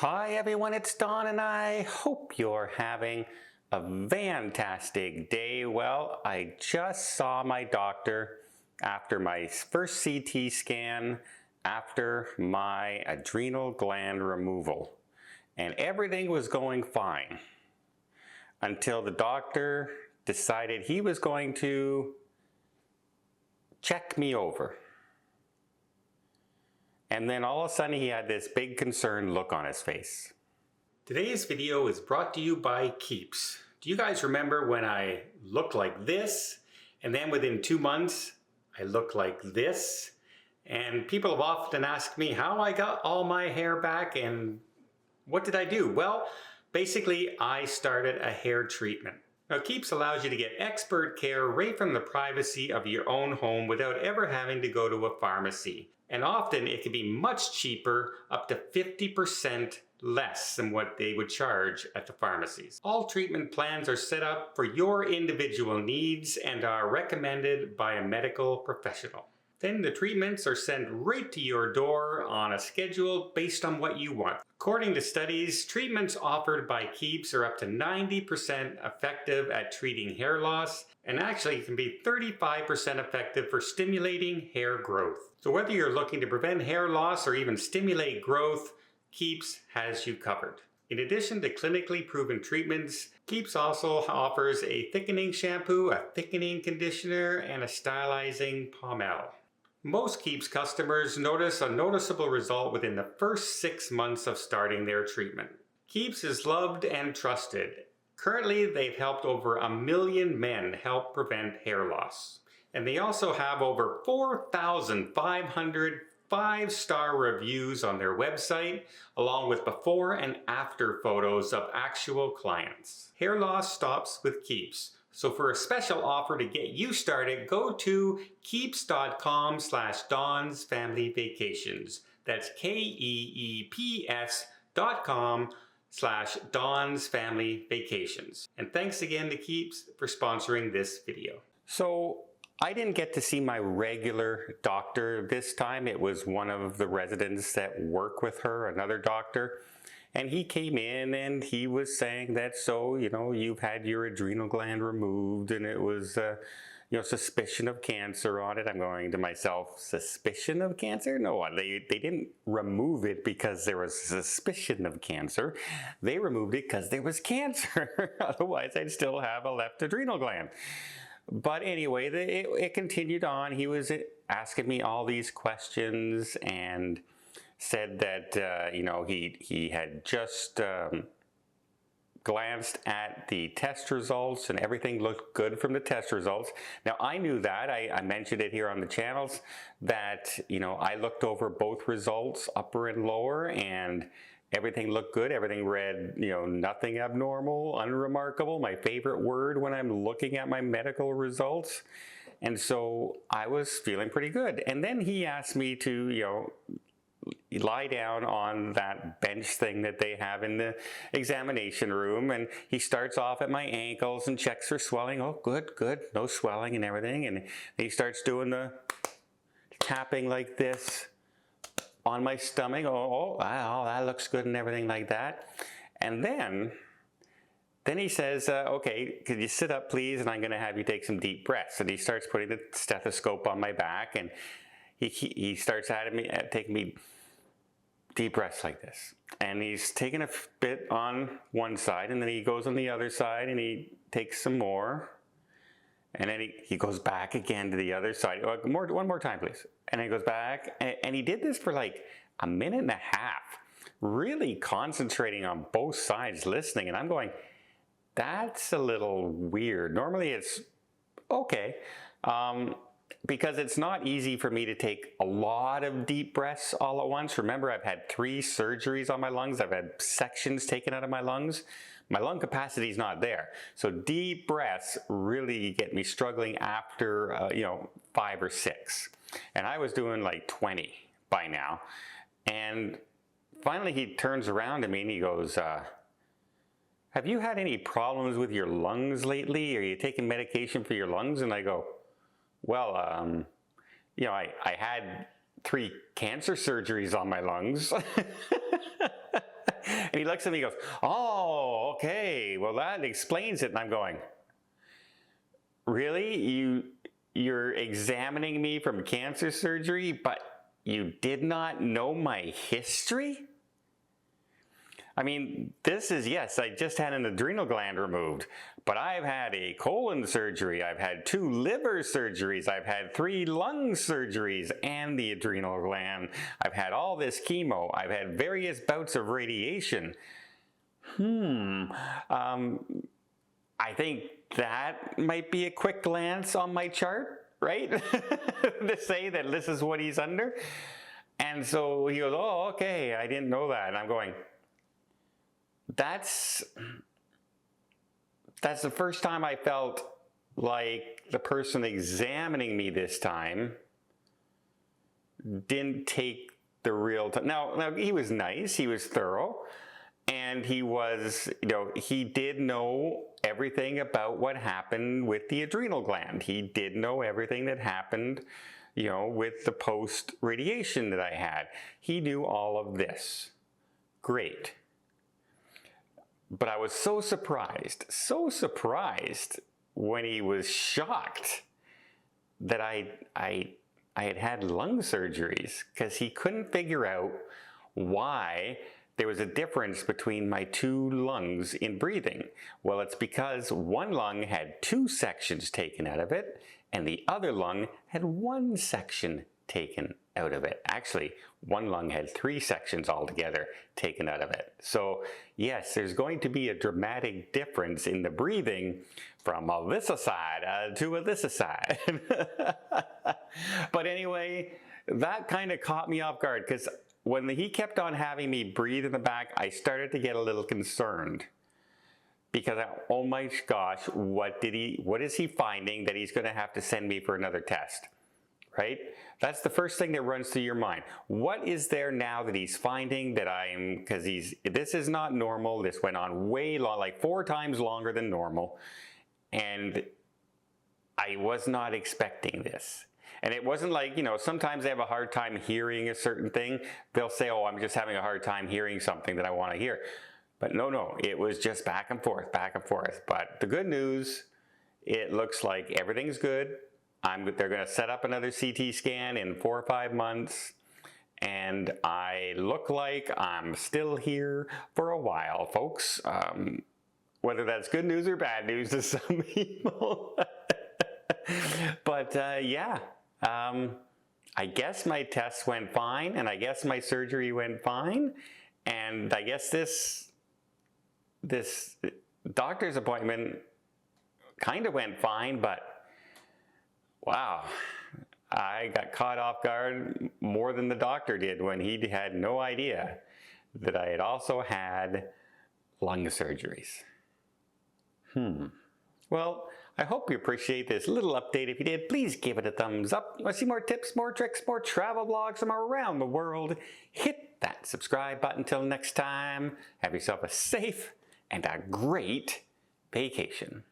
Hi everyone, it's Don and I hope you're having a fantastic day. Well, I just saw my doctor after my first CT scan after my adrenal gland removal, and everything was going fine until the doctor decided he was going to check me over. And then all of a sudden he had this big concerned look on his face. Today's video is brought to you by Keeps. Do you guys remember when I looked like this, and then within 2 months I looked like this? And people have often asked me how I got all my hair back and what did I do? Well, basically I started a hair treatment. Now, Keeps allows you to get expert care right from the privacy of your own home without ever having to go to a pharmacy. And often it can be much cheaper, up to 50% less than what they would charge at the pharmacies. All treatment plans are set up for your individual needs and are recommended by a medical professional. Then the treatments are sent right to your door on a schedule based on what you want. According to studies, treatments offered by Keeps are up to 90% effective at treating hair loss, and actually can be 35% effective for stimulating hair growth. So whether you're looking to prevent hair loss or even stimulate growth, Keeps has you covered. In addition to clinically proven treatments, Keeps also offers a thickening shampoo, a thickening conditioner, and a stylizing pomade. Most Keeps customers notice a noticeable result within the first 6 months of starting their treatment. Keeps is loved and trusted. Currently, they've helped over 1 million men help prevent hair loss. And they also have over 4,500 5-star reviews on their website, along with before and after photos of actual clients. Hair loss stops with Keeps. So for a special offer to get you started, go to keeps.com/donsfamilyvacations. That's KEEPS.com/donsfamilyvacations. And thanks again to Keeps for sponsoring this video. So I didn't get to see my regular doctor this time. It was one of the residents that work with her, another doctor. And he came in and he was saying that, so, you've had your adrenal gland removed and it was, suspicion of cancer on it. I'm going to myself, suspicion of cancer? No, they didn't remove it because there was suspicion of cancer. They removed it because there was cancer. Otherwise, I'd still have a left adrenal gland. But anyway, it continued on. He was asking me all these questions and said that, he had just glanced at the test results and everything looked good from the test results. Now, I knew that. I mentioned it here on the channels that, I looked over both results, upper and lower, and everything looked good. Everything read, nothing abnormal, unremarkable, my favorite word when I'm looking at my medical results. And so I was feeling pretty good. And then he asked me to, lie down on that bench thing that they have in the examination room. And he starts off at my ankles and checks for swelling. Oh, good, no swelling and everything. And he starts doing the tapping like this on my stomach. Oh, wow, that looks good and everything like that. And then he says, okay, could you sit up please, and I'm going to have you take some deep breaths. And he starts putting the stethoscope on my back, and he starts taking me deep breaths like this. And he's taking a bit on one side, and then he goes on the other side, and he takes some more. And then he goes back again to the other side. One more time, please. And then he goes back. And he did this for like 1.5 minutes, really concentrating on both sides, listening. And I'm going, that's a little weird. Normally it's okay. Because it's not easy for me to take a lot of deep breaths all at once. Remember, I've had 3 surgeries on my lungs. I've had sections taken out of my lungs. My lung capacity is not there. So deep breaths really get me struggling after, 5 or 6. And I was doing like 20 by now. And finally he turns around to me and he goes, have you had any problems with your lungs lately? Are you taking medication for your lungs? And I go, well, I had 3 cancer surgeries on my lungs. And he looks at me and goes, oh, okay, well that explains it. And I'm going, really? You're examining me from cancer surgery, but you did not know my history? I mean, this is, yes, I just had an adrenal gland removed, but I've had a colon surgery, I've had 2 liver surgeries, I've had 3 lung surgeries and the adrenal gland. I've had all this chemo, I've had various bouts of radiation. I think that might be a quick glance on my chart, right? To say that this is what he's under. And so he goes, oh, okay, I didn't know that. And I'm going, that's the first time I felt like the person examining me this time didn't take the real time. Now he was nice, he was thorough, and he was, he did know everything about what happened with the adrenal gland. He did know everything that happened, with the post-radiation that I had. He knew all of this. Great. But I was so surprised when he was shocked that I had lung surgeries, because he couldn't figure out why there was a difference between my 2 lungs in breathing. Well, it's because one lung had 2 sections taken out of it, and the other lung had 1 section taken out of it. Actually, one lung had 3 sections altogether taken out of it. So yes, there's going to be a dramatic difference in the breathing from this side to this side. But anyway, that kind of caught me off guard, because when he kept on having me breathe in the back, I started to get a little concerned. Because, oh my gosh, what is he finding that he's going to have to send me for another test? Right? That's the first thing that runs through your mind. What is there now that he's finding that because this is not normal. This went on way long, like 4 times longer than normal. And I was not expecting this. And it wasn't like, sometimes they have a hard time hearing a certain thing. They'll say, oh, I'm just having a hard time hearing something that I want to hear. But no, it was just back and forth, back and forth. But the good news, it looks like everything's good. They're going to set up another CT scan in 4 or 5 months, and I look like I'm still here for a while, folks. Whether that's good news or bad news to some people. But yeah, I guess my tests went fine, and I guess my surgery went fine, and I guess this doctor's appointment kind of went fine, but wow, I got caught off guard more than the doctor did when he had no idea that I had also had lung surgeries. Well, I hope you appreciate this little update. If you did, please give it a thumbs up. Want to see more tips, more tricks, more travel vlogs from around the world? Hit that subscribe button. Until next time, have yourself a safe and a great vacation.